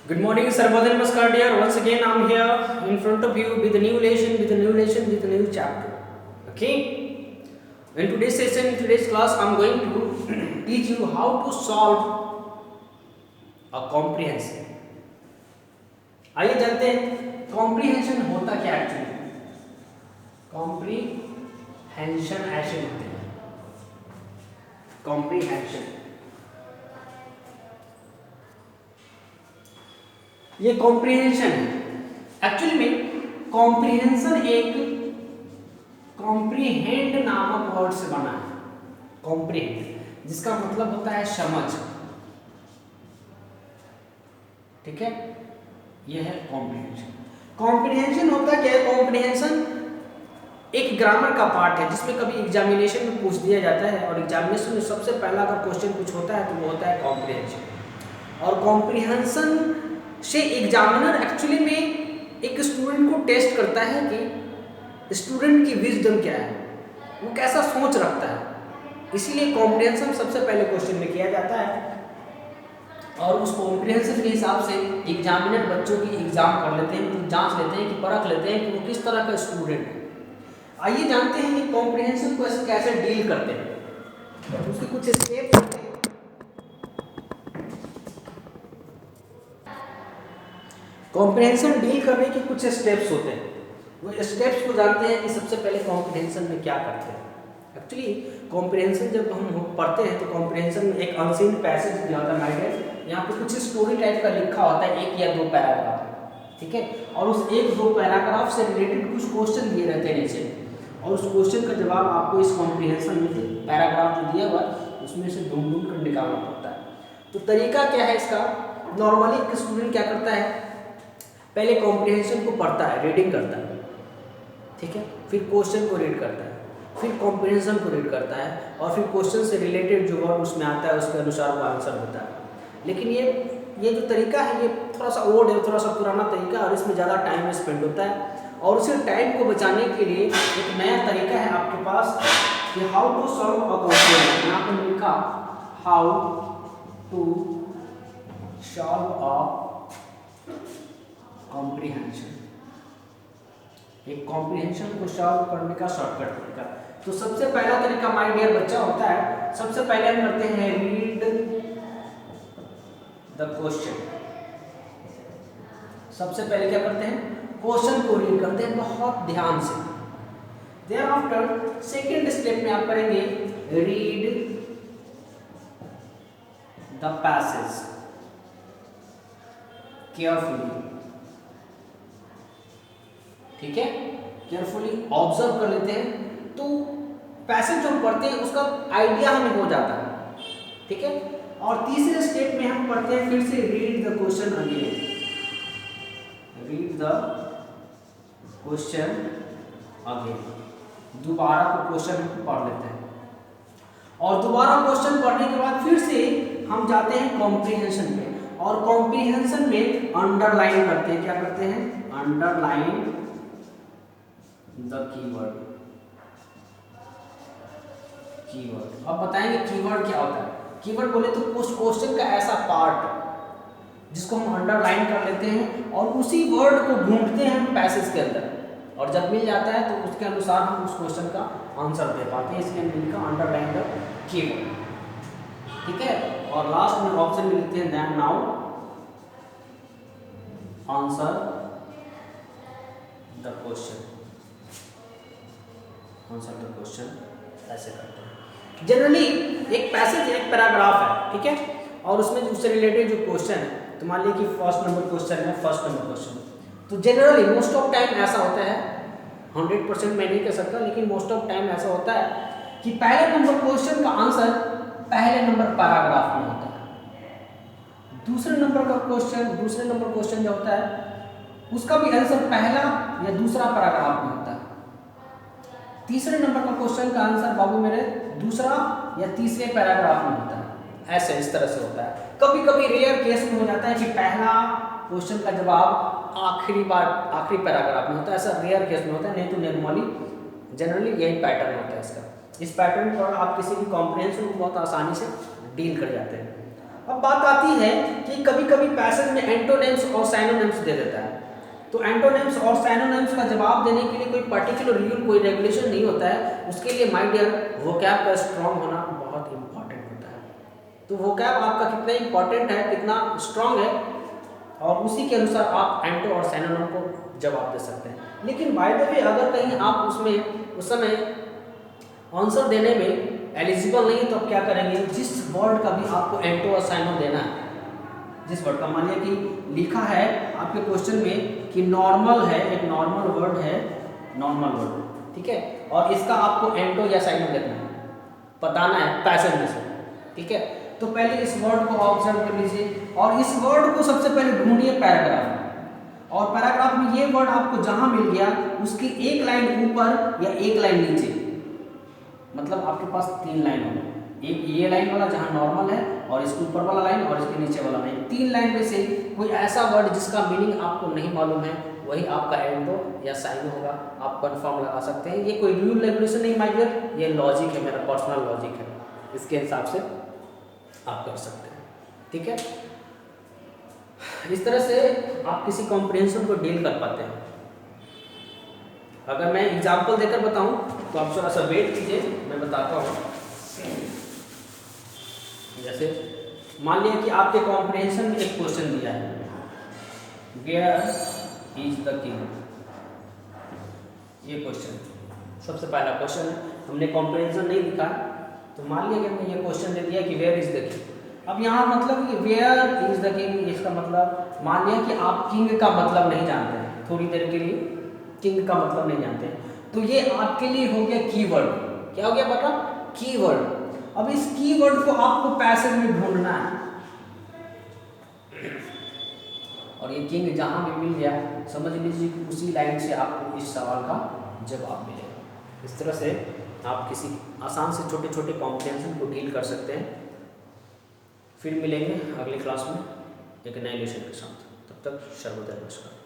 Good morning, Sarvadhan Namaskar dear. Once again, I'm here in front of you with a new lesson, with a new chapter. Okay. In today's session, in today's class, I'm going to teach you how to solve a comprehension. आइए जानते हैं comprehension होता क्या actually. Comprehension ऐसे होते हैं। Comprehension ये comprehension है। एक्चुअली में कॉम्प्रीहेंशन एक कॉम्प्रीहेंड नामक वर्ड से बना है। कॉम्प्रीहेंड जिसका मतलब होता है समझ। ठीक है, यह है कॉम्प्रीहेंशन। कॉम्प्रीहेंशन होता क्या है? कॉम्प्रीहेंशन एक ग्रामर का पार्ट है जिसमें कभी एग्जामिनेशन में पूछ दिया जाता है और एग्जामिनेशन में सबसे पहला अगर क्वेश्चन कुछ होता है तो वो होता है कॉम्प्रीहेंशन। और कॉम्प्रीहेंशन से एग्जामिनर एक्चुअली में एक स्टूडेंट को टेस्ट करता है कि स्टूडेंट की विजडम क्या है, वो कैसा सोच रखता है। इसीलिए कॉम्प्रीहेंशन सबसे पहले क्वेश्चन में किया जाता है और उस कॉम्प्रीहेंशन के हिसाब से एग्जामिनर बच्चों की एग्जाम कर लेते हैं, जांच लेते हैं कि परख लेते हैं कि वो किस तरह का स्टूडेंट है। आइए जानते हैं कि कॉम्प्रीहेंशन को कैसे डील करते हैं। उसके कुछ स्टेप्स होते हैं। कॉम्प्रीहेंशन डील करने के कुछ स्टेप्स होते हैं। वो स्टेप्स को जानते हैं कि सबसे पहले कॉम्प्रीहेंशन में क्या करते हैं। एक्चुअली कॉम्प्रीहेंशन जब हम पढ़ते हैं तो कॉम्प्रीहेंशन में एक अनसीन पैसेज दिया होता है माइंड, यहाँ पे कुछ स्टोरी टाइप का लिखा होता है, एक या दो पैराग्राफ। ठीक है, और उस एक दो पैराग्राफ से रिलेटेड कुछ क्वेश्चन दिए रहते हैं नीचे और उस क्वेश्चन का जवाब आपको इस कॉम्प्रीहेंशन में से पैराग्राफ जो दिया हुआ है उसमें से ढूंढ ढूंढ कर निकालना पड़ता है। तो तरीका क्या है इसका? नॉर्मली एक स्टूडेंट क्या करता है, पहले कॉम्प्रीहेंशन को पढ़ता है, रीडिंग करता है। ठीक है, फिर क्वेश्चन को रीड करता है, फिर कॉम्प्रीहेंशन को रीड करता है और फिर क्वेश्चन से रिलेटेड जो वर्ड उसमें आता है उसके अनुसार वो आंसर देता है। लेकिन ये जो तरीका है ये थोड़ा सा ओल्ड है, थोड़ा सा पुराना तरीका है और इसमें ज़्यादा टाइम स्पेंड होता है। और उसी टाइम को बचाने के लिए एक नया तरीका है आपके पास कि how to solve a comprehension. यहाँ पर लिखा how to solve a comprehension, एक कॉम्प्रीहेंशन को सॉल्व करने का शॉर्टकट तरीका। तो सबसे पहला तरीका माय डियर बच्चा होता है, सबसे पहले हम करते हैं रीड द क्वेश्चन। सबसे पहले क्या करते हैं? क्वेश्चन को रीड करते हैं बहुत ध्यान से। देयर आफ्टर सेकेंड स्टेप में आप करेंगे रीड द पैसेज केयरफुली। ठीक है, केयरफुली ऑब्जर्व कर लेते हैं तो पैसेज जो हम पढ़ते हैं उसका आइडिया हमें हो जाता है। ठीक है, और तीसरे स्टेप में हम पढ़ते हैं फिर से read the question again. Read the question again, दोबारा को क्वेश्चन हम पढ़ लेते हैं और दोबारा क्वेश्चन पढ़ने के बाद फिर से हम जाते हैं कॉम्प्रीहेंशन पे और कॉम्प्रीहेंशन में अंडरलाइन करते हैं। क्या करते हैं? Underline the keyword. कीवर्ड अब बताएंगे कीवर्ड क्या होता है। कीवर्ड बोले तो उस क्वेश्चन का ऐसा पार्ट जिसको हम अंडरलाइन कर लेते हैं और उसी वर्ड को ढूंढते हैं हम पैसेज के अंदर और जब मिल जाता है तो उसके अनुसार हम उस क्वेश्चन का आंसर दे पाते हैं। इसलिए हमने लिखा अंडरलाइन द कीवर्ड। ठीक है, और लास्ट में ऑप्शन में लिखते हैं then now answer the question. Answer the question ऐसे करते हैं। जनरली एक पैसेज एक पैराग्राफ है, ठीक है, और उसमें उससे रिलेटेड जो क्वेश्चन है तो मान लीजिए कि फर्स्ट नंबर क्वेश्चन है, फर्स्ट नंबर क्वेश्चन तो जनरली मोस्ट ऑफ टाइम ऐसा होता है, 100% मैं नहीं कह सकता लेकिन मोस्ट ऑफ टाइम ऐसा होता है कि पहले नंबर क्वेश्चन का आंसर पहले नंबर पैराग्राफ में होता है। दूसरे नंबर क्वेश्चन जो होता है उसका भी आंसर पहला या दूसरा पैराग्राफ में होता है। तीसरे नंबर का क्वेश्चन का आंसर बाबू मेरे दूसरा या तीसरे पैराग्राफ में होता है। ऐसे इस तरह से होता है। कभी कभी रेयर केस में हो जाता है कि पहला क्वेश्चन का जवाब आखिरी पैराग्राफ में होता है। ऐसा रेयर केस में होता है, नहीं तो नॉर्मली जनरली यही पैटर्न होता है इसका। इस पैटर्न पर आप किसी भी कॉम्प्रीहेंशन को बहुत आसानी से डील कर जाते हैं। अब बात आती है कि कभी कभी पैसेज में एंटोनिम्स और साइनोनिम्स दे देता है, तो एंटोनिम्स और साइनोनिम्स का जवाब देने के लिए कोई पर्टिकुलर रूल, कोई रेगुलेशन नहीं होता है। उसके लिए माय डियर वोकैब का स्ट्रॉन्ग होना बहुत इंपॉर्टेंट होता है। तो वोकैब आपका कितना इंपॉर्टेंट है, कितना स्ट्रॉन्ग है, और उसी के अनुसार आप एंटो और साइनोनिम को जवाब दे सकते हैं। लेकिन बाय द वे अगर कहीं आप उसमें उस समय आंसर देने में एलिजिबल नहीं है तो आप क्या करेंगे, जिस वर्ड का भी आपको एंटो और साइनो देना है, जिस वर्ड का मान लिया कि लिखा है आपके क्वेश्चन में कि नॉर्मल है, एक नॉर्मल वर्ड है, नॉर्मल वर्ड, ठीक है, और इसका आपको एंटो या साइनो देना है, बताना है पैसेज में से, ठीक है। तो पहले इस वर्ड को ऑब्जर्व कर लीजिए और इस वर्ड को सबसे पहले ढूंढिए पैराग्राफ में, और पैराग्राफ में ये वर्ड आपको जहां मिल गया उसकी एक लाइन ऊपर या एक लाइन नीचे, मतलब आपके पास 3 लाइन होंगे, एक ये लाइन वाला जहां नॉर्मल है, और इसके ऊपर वाला लाइन और इसके नीचे वाला लाइन, 3 लाइन में से कोई ऐसा वर्ड जिसका मीनिंग आपको नहीं मालूम है, वही आपका एंटो या साइनो होगा। आप कंफर्म लगा सकते हैं, ये कोई रूल रेगुलेशन नहीं माय डियर, ये लॉजिक है, मेरा पर्सनल लॉजिक है, इसके हिसाब से आप कर सकते हैं, ठीक है। इस तरह से आप किसी कॉम्प्रिहेंशन को डील कर पाते हैं। अगर मैं एग्जाम्पल देकर बताऊं तो आप थोड़ा सा वेट कीजिए, मैं बताता हूं। जैसे मान लिया कि आपके कॉम्प्रिहेंशन में एक क्वेश्चन दिया है, वेयर इज द किंग, ये क्वेश्चन सबसे पहला क्वेश्चन है, हमने कॉम्प्रिहेंशन नहीं लिखा, तो मान लिया कि हमने ये क्वेश्चन दे दिया कि वेयर इज द किंग। अब यहाँ मतलब कि वेयर इज द किंग, इसका मतलब मान लिया कि आप किंग का मतलब नहीं जानते हैं, थोड़ी देर के लिए किंग का मतलब नहीं जानते हैं, तो ये आपके लिए हो गया कीवर्ड। क्या हो गया बेटा? कीवर्ड। अब इस कीवर्ड को आपको पैसेज में ढूंढना है, और ये किंग जहां भी मिल गया समझ लीजिए कि उसी लाइन से आपको इस सवाल का जवाब मिलेगा। इस तरह से आप किसी आसान से छोटे छोटे कॉम्प्रिहेंशन को डील कर सकते हैं। फिर मिलेंगे अगले क्लास में एक नए लेसन के साथ, तब तक सर्वोदय नमस्कार।